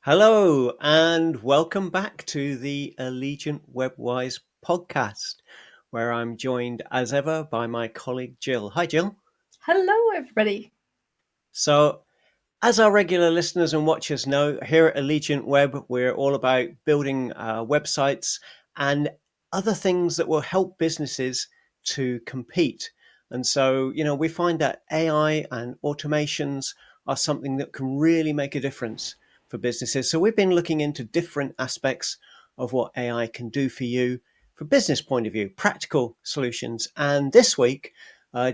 Hello, and welcome back to the Allegiant Web Wise podcast, where I'm joined as ever by my colleague Jill. Hi, Jill. Hello, everybody. So, as our regular listeners and watchers know, here at Allegiant Web, we're all about building websites and other things that will help businesses to compete. And so, we find that AI and automations are something that can really make a difference for businesses. So, we've been looking into different aspects of what AI can do for you from a business point of view, practical solutions. And this week,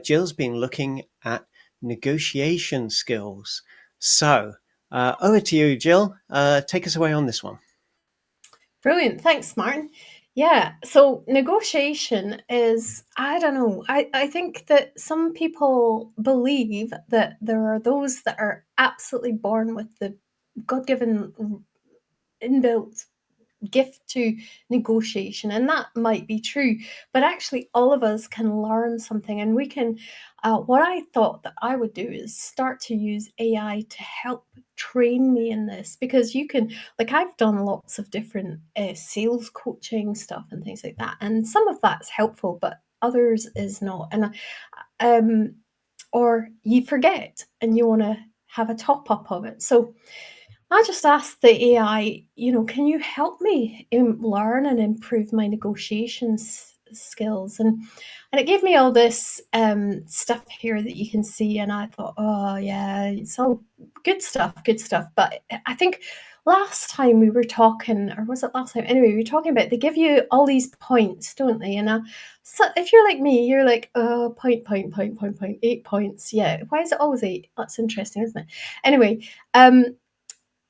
Jill's been looking at negotiation skills. So, over to you, Jill. Take us away on this one. Brilliant. Thanks, Martin. Yeah, so negotiation is, I don't know, I think that some people believe that there are those that are absolutely born with the God given inbuilt gift to negotiation, and that might be true, but actually all of us can learn something, and we can what I thought that I would do is start to use AI to help train me in this, because you can, like, I've done lots of different sales coaching stuff and things like that, and some of that's helpful but others is not, and um or you forget and you want to have a top up of it. So I just asked the AI, can you help me learn and improve my negotiations skills? And it gave me all this stuff here that you can see, and I thought, oh yeah, it's all good stuff, good stuff. But I think last time we were talking, or was it last time? Anyway, we were talking about they give you all these points, don't they? And so if you're like me, you're like, oh, point, 8 points. Yeah, why is it always 8? That's interesting, isn't it? Anyway,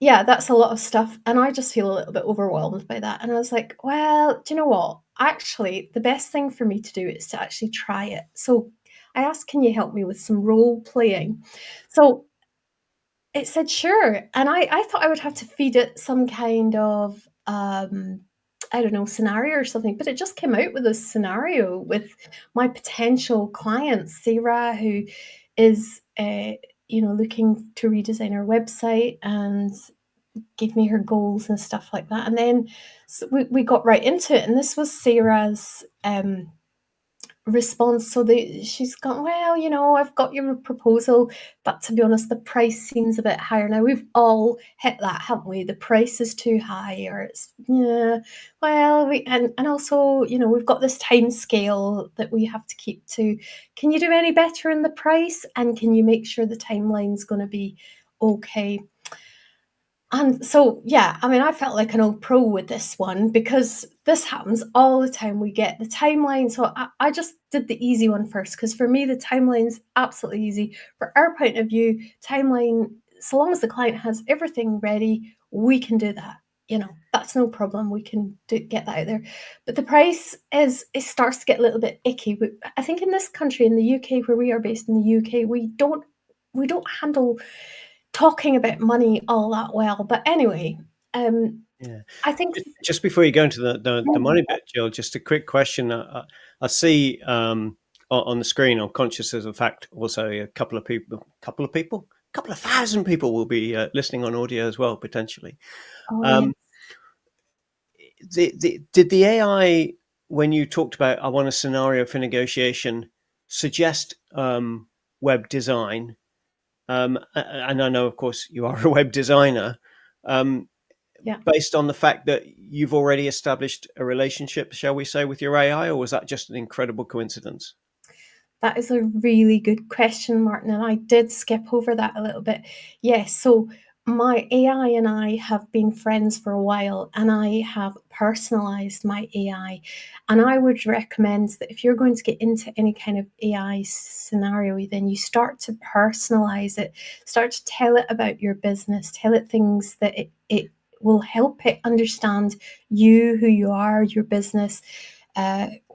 yeah, that's a lot of stuff, and I just feel a little bit overwhelmed by that, and I was like, "Well, do you know what? Actually, the best thing for me to do is to actually try it." So I asked, "Can you help me with some role playing?" So it said, "Sure," and I thought I would have to feed it some kind of, I don't know, scenario or something, but it just came out with a scenario with my potential client, Sarah, who is, looking to redesign her website, and gave me her goals and stuff like that. And then we got right into it. And this was Sarah's response. So she's gone, well, I've got your proposal, but to be honest, the price seems a bit higher. Now we've all hit that, haven't we? The price is too high, or it's, yeah, well, and also, we've got this time scale that we have to keep to. Can you do any better in the price? And can you make sure the timeline's going to be okay? And so, yeah, I mean, I felt like an old pro with this one, because this happens all the time. We get the timeline. So I just did the easy one first, because for me, the timeline's absolutely easy. For our point of view, timeline, so long as the client has everything ready, we can do that. That's no problem. We can get that out there. But the price it starts to get a little bit icky. I think in this country, in the UK, where we are based in the UK, we don't handle talking about money all that well. But anyway, Yeah. I think Just before you go into the money bit, Jill, just a quick question. I see on the screen, I'm conscious of the fact also a couple of thousand people will be listening on audio as well, potentially. oh yeah. Um, did the AI, when you talked about, I want a scenario for negotiation, suggest web design? And I know, of course, you are a web designer, um, Yeah. based on the fact that you've already established a relationship, shall we say, with your AI, or was that just an incredible coincidence? That is a really good question, Martin, and I did skip over that a little bit. Yes, so my AI and I have been friends for a while, and I have personalized my AI. And I would recommend that if you're going to get into any kind of AI scenario, then you start to personalize it, start to tell it about your business, tell it things that it will help it understand you, who you are, your business,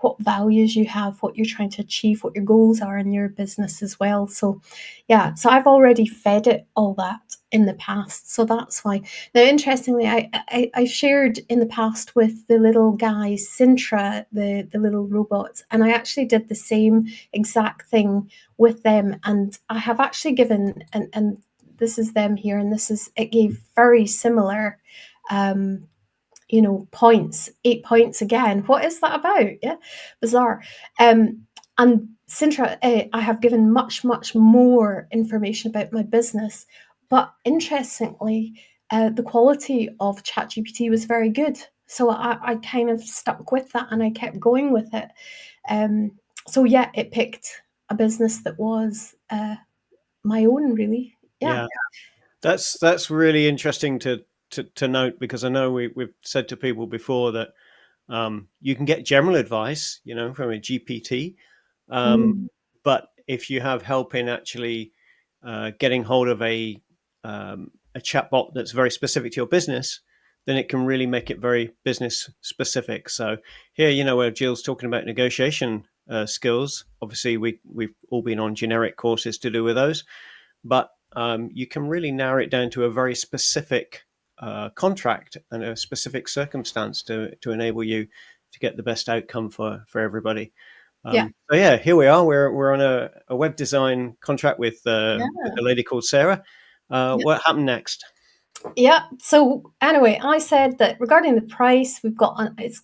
what values you have, what you're trying to achieve, what your goals are in your business as well. So, yeah, so I've already fed it all that in the past. So that's why. Now, interestingly, I shared in the past with the little guys, Sintra, the little robots, and I actually did the same exact thing with them. And I have actually given, and this is them here, and this is it gave very similar points, 8 points again. What is that about? Yeah, bizarre. And Sintra, I have given much, much more information about my business, but interestingly, the quality of ChatGPT was very good. So I kind of stuck with that and I kept going with it. Um, so yeah, it picked a business that was my own, really. Yeah. Yeah, that's really interesting to note, because I know we've said to people before that you can get general advice, from a GPT, Mm. but if you have help in actually getting hold of a chatbot that's very specific to your business, then it can really make it very business specific. So here, where Jill's talking about negotiation skills, obviously we've all been on generic courses to do with those, but you can really narrow it down to a very specific contract and a specific circumstance to enable you to get the best outcome for everybody. Yeah. So yeah, here we are. We're on a web design contract with Yeah. a lady called Sarah. Yeah. What happened next? Yeah. So anyway, I said that regarding the price, we've got it's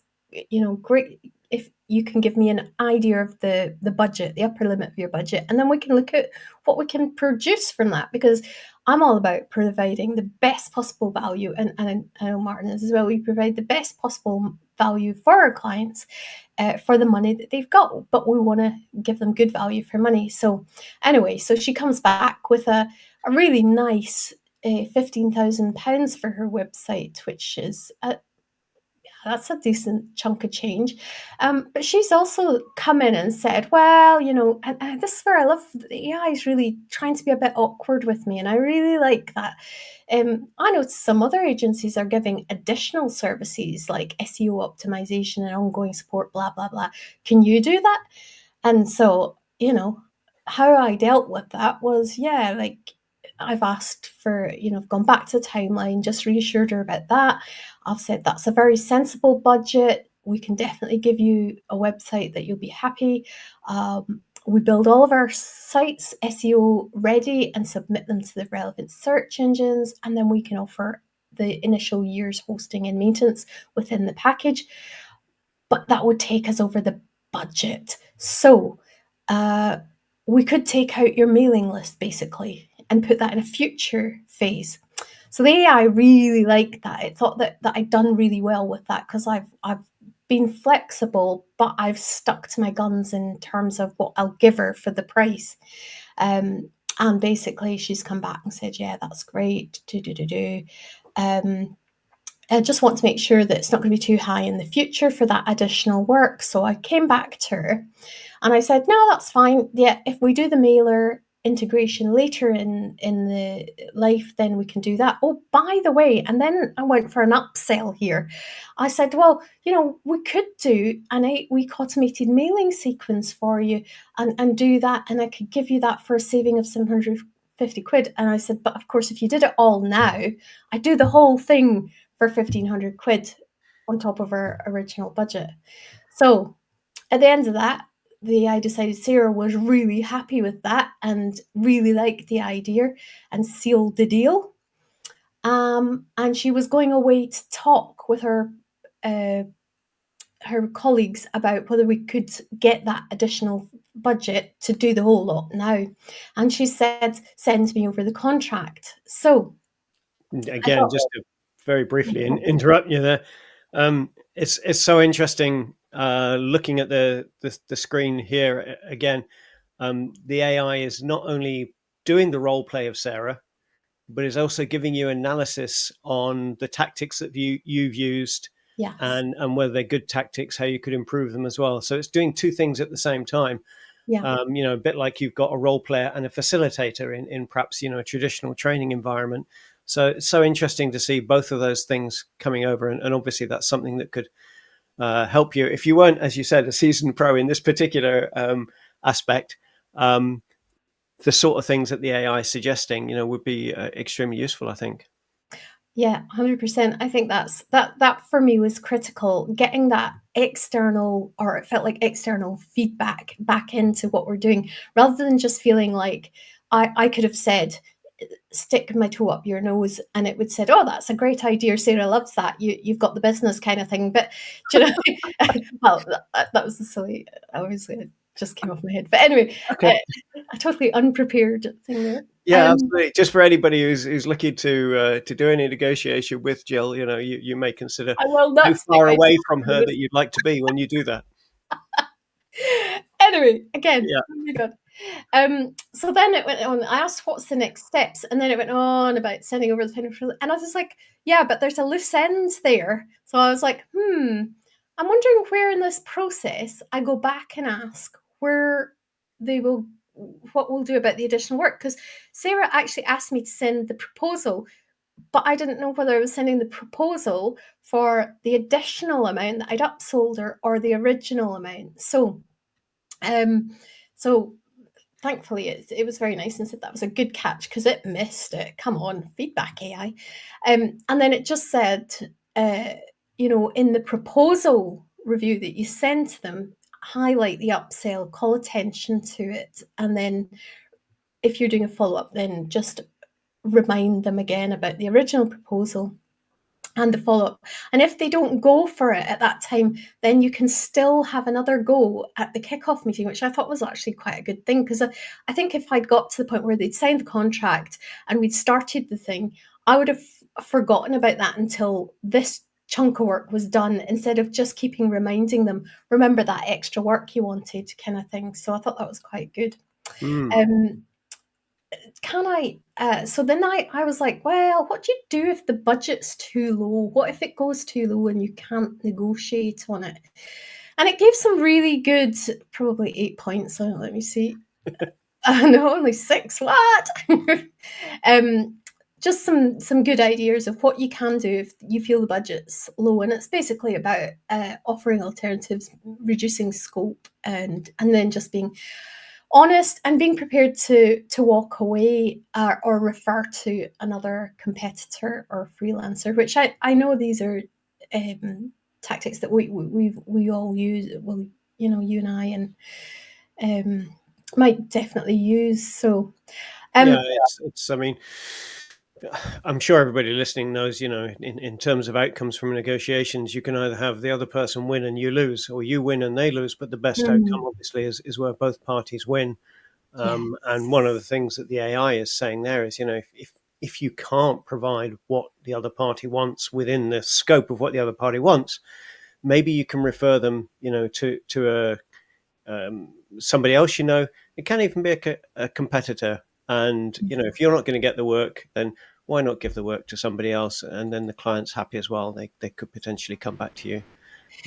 great if you can give me an idea of the budget, the upper limit of your budget, and then we can look at what we can produce from that, because I'm all about providing the best possible value, and I know Martin is as well. We provide the best possible value for our clients for the money that they've got, but we want to give them good value for money. So anyway, so she comes back with a really nice £15,000 for her website, which is that's a decent chunk of change. But she's also come in and said, well, and this is where I love the AI is really trying to be a bit awkward with me. And I really like that. I know some other agencies are giving additional services like SEO optimization and ongoing support, blah, blah, blah. Can you do that? And so, how I dealt with that was, yeah, like I've asked for, I've gone back to the timeline, just reassured her about that. I've said that's a very sensible budget. We can definitely give you a website that you'll be happy. We build all of our sites SEO ready and submit them to the relevant search engines, and then we can offer the initial year's hosting and maintenance within the package. But that would take us over the budget. So uh, we could take out your mailing list basically and put that in a future phase. So the AI really liked that. It thought that I'd done really well with that, because I've been flexible, but I've stuck to my guns in terms of what I'll give her for the price. And basically, she's come back and said, "Yeah, that's great. Do. I just want to make sure that it's not going to be too high in the future for that additional work." So I came back to her and I said, "No, that's fine. Yeah, if we do the mailer integration later in the life, then we can do that. Oh, by the way," and then I went for an upsell here. I said, "Well, we could do an 8-week automated mailing sequence for you and do that, and I could give you that for a saving of 750 quid." And I said, "But of course, if you did it all now, I do the whole thing for 1,500 quid on top of our original budget." So at the end of that, I decided Sarah was really happy with that and really liked the idea and sealed the deal. And she was going away to talk with uh, her colleagues about whether we could get that additional budget to do the whole lot now. And she said, "Send me over the contract." So I Again, thought, just to very briefly interrupt you there. It's so interesting looking at the screen here again. The AI is not only doing the role play of Sarah, but is also giving you analysis on the tactics that you've used, yes, and whether they're good tactics, how you could improve them as well. So it's doing two things at the same time. yeah. A bit like you've got a role player and a facilitator in perhaps a traditional training environment. So it's so interesting to see both of those things coming over, and obviously that's something that could help you if you weren't, as you said, a seasoned pro in this particular aspect. The sort of things that the AI is suggesting, would be extremely useful, I think. Yeah, 100%. I think that for me was critical, getting that external, or it felt like external feedback back into what we're doing, rather than just feeling like I could have said, stick my toe up your nose, and it would said, "Oh, that's a great idea, Sarah loves that. You've got the business," kind of thing. But do you know, well, that was a silly, obviously it just came off my head. But anyway, Okay. a totally unprepared thing there. Yeah, absolutely. Just for anybody who's looking to do any negotiation with Jill, you may consider I will how not stick far my away toe up from your her nose. that you'd like to be when you do that. Anyway, again, Yeah. oh my God. So then it went on. I asked what's the next steps, and then it went on about sending over the financial. And I was like, yeah, but there's a loose end there. So I was like, I'm wondering where in this process I go back and ask where they will, what we'll do about the additional work. Because Sarah actually asked me to send the proposal, but I didn't know whether I was sending the proposal for the additional amount that I'd upsold her or the original amount. Um, so thankfully it was very nice and said that was a good catch because it missed it. Come on, feedback AI. And then it just said, in the proposal review that you send to them, highlight the upsell, call attention to it, and then if you're doing a follow-up, then just remind them again about the original proposal and the follow-up. And if they don't go for it at that time, then you can still have another go at the kickoff meeting, which I thought was actually quite a good thing. Because I think if I'd got to the point where they'd signed the contract and we'd started the thing, I would have forgotten about that until this chunk of work was done, instead of just keeping reminding them, remember that extra work you wanted, kind of thing. So I thought that was quite good. Mm. Um, can I so then I was like, well, what do you do if the budget's too low? What if it goes too low and you can't negotiate on it? And it gave some really good, probably 8 points. So let me see. No, only six. What? um, just some good ideas of what you can do if you feel the budget's low, and it's basically about offering alternatives, reducing scope, and then just being honest and being prepared to walk away, or refer to another competitor or freelancer, which I know these are tactics that we all use. Well, you and I and might definitely use. So Yeah, um it's. I mean, I'm sure everybody listening knows. In terms of outcomes from negotiations, you can either have the other person win and you lose, or you win and they lose. But the best outcome, obviously, is where both parties win. And one of the yes. things that the AI is saying there is, if you can't provide what the other party wants within the scope of what the other party wants, maybe you can refer them, to somebody else. It can even be a competitor. And if you're not going to get the work, then why not give the work to somebody else? And then the client's happy as well. They could potentially come back to you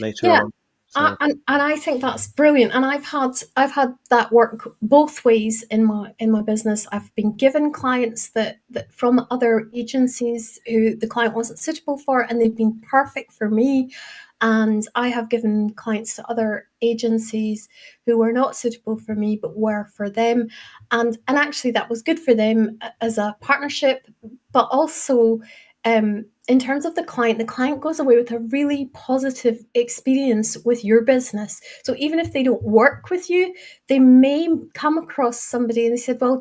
later Yeah, on. So and I think that's brilliant. And I've had that work both ways in my business. I've been given clients that from other agencies who the client wasn't suitable for, and they've been perfect for me. And I have given clients to other agencies who were not suitable for me but were for them. And actually that was good for them as a partnership, but also in terms of the client goes away with a really positive experience with your business. So even if they don't work with you, they may come across somebody and they said, well,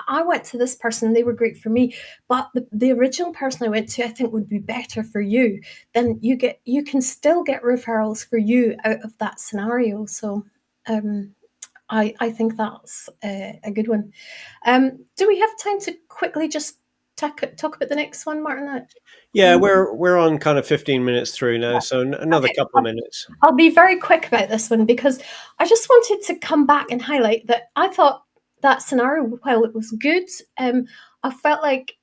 I went to this person, they were great for me, but the original person I went to, I think would be better for you. Then you can still get referrals for you out of that scenario. So I think that's a good one. Do we have time to quickly just talk about the next one, Martin? yeah, we're on kind of 15 minutes through now, so another Okay, couple of minutes. I'll be very quick about this one because I just wanted to come back and highlight that I thought that scenario, while it was good, I felt like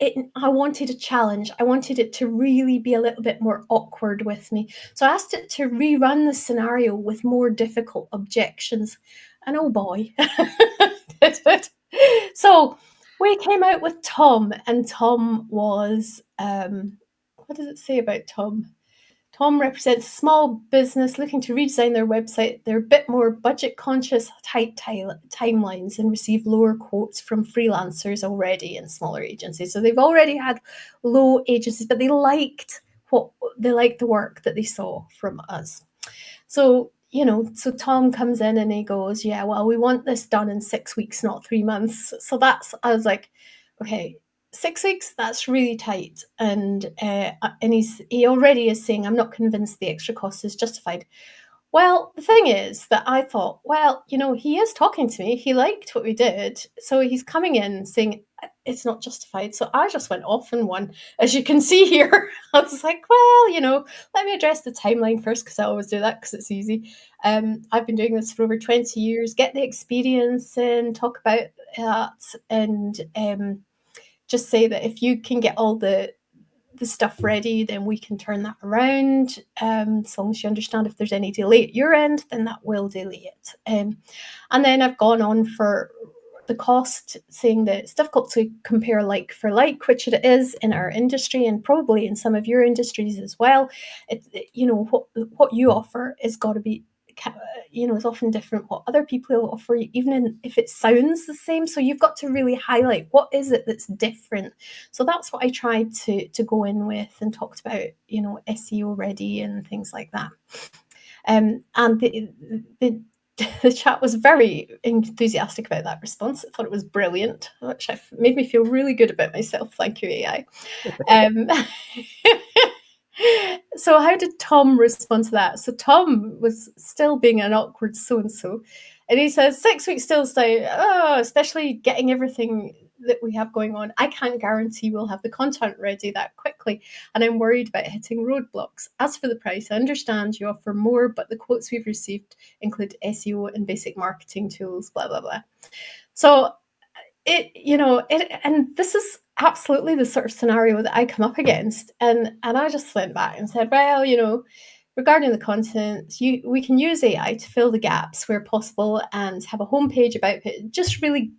I wanted a challenge. I wanted it to really be a little bit more awkward with me. So I asked it to rerun the scenario with more difficult objections. And oh boy, did it. So we came out with Tom, and Tom was, what does it say about Tom? Tom represents a small business looking to redesign their website. They're a bit more budget conscious, tight timelines, and receive lower quotes from freelancers already in smaller agencies. So they've already had low agencies, but they liked the work that they saw from us. So, so Tom comes in and he goes, yeah, well, we want this done in 6 weeks, not 3 months. So I was like, okay, 6 weeks, that's really tight. And he already is saying, I'm not convinced the extra cost is justified. Well, the thing is that I thought, well, he is talking to me. He liked what we did. So he's coming in saying it's not justified. So I just went off on one, as you can see here. I was like, well, let me address the timeline first, because I always do that because it's easy. I've been doing this for over 20 years, get the experience in, talk about that, and just say that if you can get all the stuff ready, then we can turn that around. As long as you understand if there's any delay at your end, then that will delay it. And then I've gone on for the cost, saying that it's difficult to compare like for like, which it is in our industry and probably in some of your industries as well. What you offer is got to be, is often different what other people offer, even if it sounds the same. So you've got to really highlight what is it that's different. So that's what I tried to go in with, and talked about, SEO ready and things like that. And the the chat was very enthusiastic about that response. I thought it was brilliant, which made me feel really good about myself. Thank you, AI. Um, so how did Tom respond to that? So Tom was still being an awkward so-and-so. And he says, 6 weeks still say, oh, especially getting everything that we have going on. I can't guarantee we'll have the content ready that quickly. And I'm worried about hitting roadblocks. As for the price, I understand you offer more, but the quotes we've received include SEO and basic marketing tools, blah, blah, blah. So and this is absolutely the sort of scenario that I come up against. And I just went back and said, well, regarding the content, we can use AI to fill the gaps where possible and have a homepage about it, just really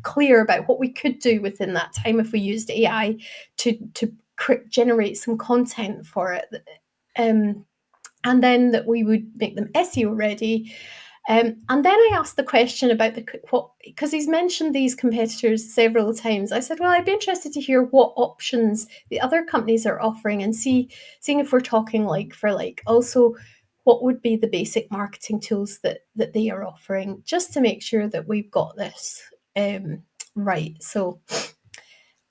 clear about what we could do within that time if we used AI to generate some content for it. And then that we would make them SEO ready. And then I asked the question about because he's mentioned these competitors several times. I said, well, I'd be interested to hear what options the other companies are offering, and seeing if we're talking like for like. Also, what would be the basic marketing tools that they are offering, just to make sure that we've got this right. So,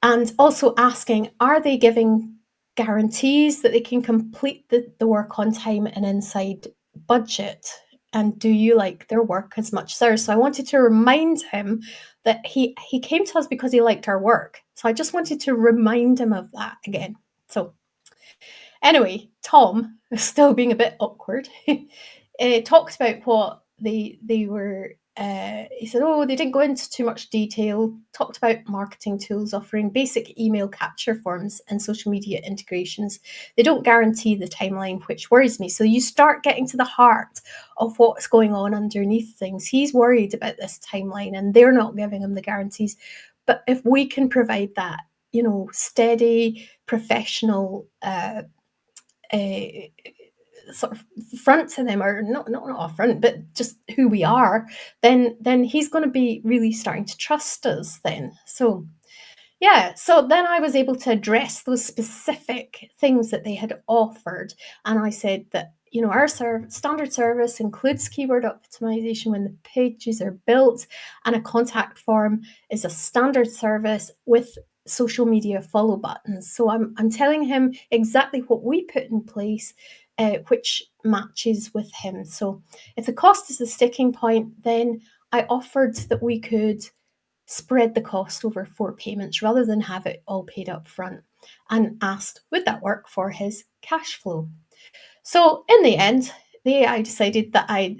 and also asking, are they giving guarantees that they can complete the work on time and inside budget? And do you like their work as much as theirs? So I wanted to remind him that he came to us because he liked our work. So I just wanted to remind him of that again. So anyway, Tom, still being a bit awkward, talked about what they were. He said, "Oh, they didn't go into too much detail. Talked about marketing tools offering basic email capture forms and social media integrations. They don't guarantee the timeline, which worries me." So you start getting to the heart of what's going on underneath things. He's worried about this timeline, and they're not giving him the guarantees. But if we can provide that, steady, professional sort of front to them, or not a front, but just who we are, then he's going to be really starting to trust us then. So yeah, so then I was able to address those specific things that they had offered. And I said that, our standard service includes keyword optimization when the pages are built, and a contact form is a standard service with social media follow buttons. So I'm telling him exactly what we put in place, which matches with him. So if the cost is the sticking point, then I offered that we could spread the cost over 4 payments rather than have it all paid up front, and asked would that work for his cash flow. So in the end, the AI decided that I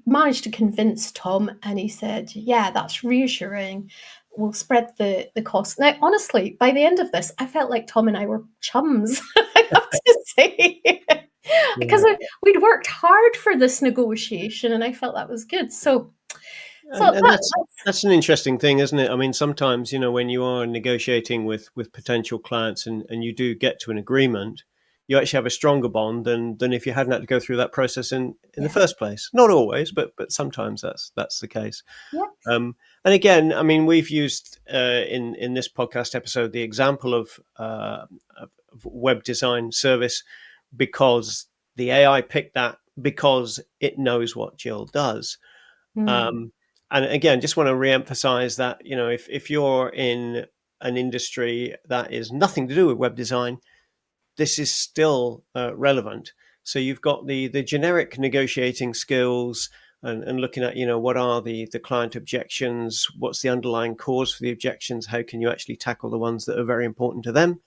managed to convince Tom, and he said, yeah, that's reassuring. We'll spread the cost. Now, honestly, by the end of this, I felt like Tom and I were chums, I have to say. Yeah. Because we'd worked hard for this negotiation, and I felt that was good. So And that, that's an interesting thing, isn't it? I mean, sometimes, when you are negotiating with potential clients, and you do get to an agreement, you actually have a stronger bond than if you hadn't had to go through that process in the yeah, first place. Not always, but sometimes that's the case. yeah. And again, I mean, we've used in this podcast episode the example of web design service, because the AI picked that because it knows what Jill does. Mm. Um, And again, just want to re-emphasize that, if you're in an industry that is nothing to do with web design, this is still relevant. So you've got the generic negotiating skills, and looking at, what are the client objections, what's the underlying cause for the objections, how can you actually tackle the ones that are very important to them,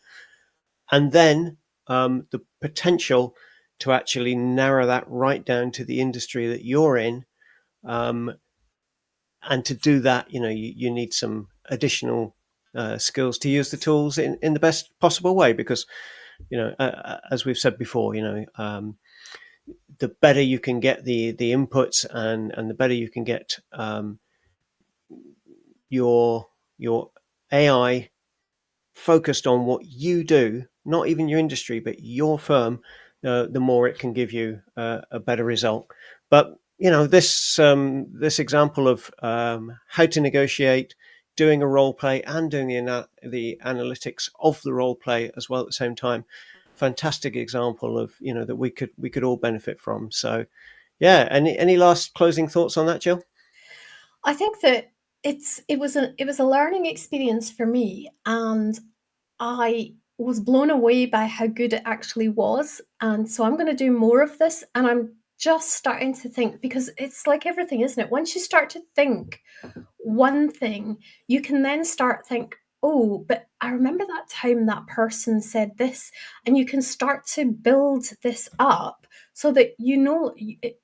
and then the potential to actually narrow that right down to the industry that you're in. Um, and to do that, you need some additional skills to use the tools in the best possible way, because as we've said before, the better you can get the inputs, and the better you can get your AI focused on what you do, not even your industry, but your firm, the more it can give you a better result. But this example of how to negotiate, doing a role play, and doing the analytics of the role play as well at the same time, fantastic example of that we could all benefit from. So, yeah. Any last closing thoughts on that, Jill? I think that it was a learning experience for me, and I was blown away by how good it actually was. And so I'm going to do more of this. And I'm just starting to think, because it's like everything, isn't it? Once you start to think one thing, you can then start think, oh, but I remember that time that person said this, and you can start to build this up so that no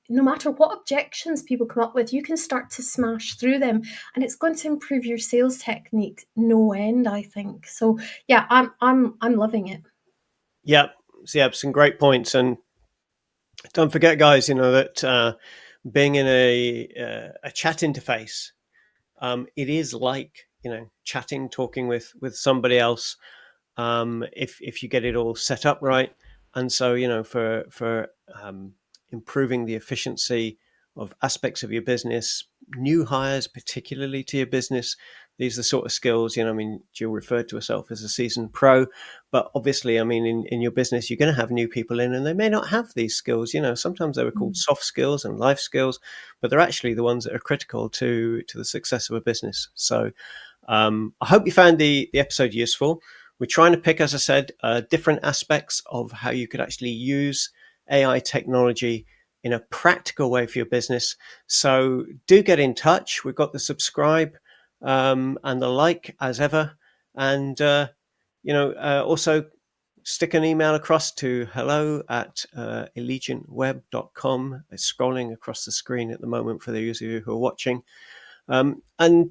matter what objections people come up with, you can start to smash through them, and it's going to improve your sales technique no end, I think. So yeah, I'm loving it. Yeah, yeah, some great points. And don't forget, guys, that being in a chat interface, it is like chatting, talking with somebody else, if you get it all set up right. And so for improving the efficiency of aspects of your business, new hires particularly to your business, these are the sort of skills. I mean, Jill referred to herself as a seasoned pro, but obviously, I mean, in your business, you're going to have new people in, and they may not have these skills. Sometimes they were called soft skills and life skills, but they're actually the ones that are critical to the success of a business. So I hope you found the episode useful. We're trying to pick, as I said, different aspects of how you could actually use AI technology in a practical way for your business. So do get in touch. We've got the subscribe and the like as ever. And, also stick an email across to hello@allegiantweb.com. It's scrolling across the screen at the moment for those of you who are watching. And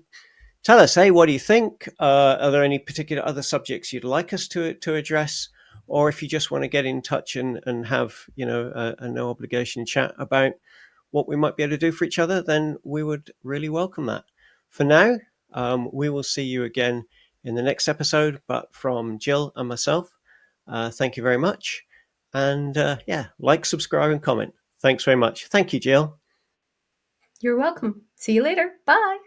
tell us, hey, what do you think? Are there any particular other subjects you'd like us to address? Or if you just want to get in touch and have, a no obligation chat about what we might be able to do for each other, then we would really welcome that. For now, we will see you again in the next episode. But from Jill and myself, thank you very much. And yeah, like, subscribe, and comment. Thanks very much. Thank you, Jill. You're welcome. See you later. Bye.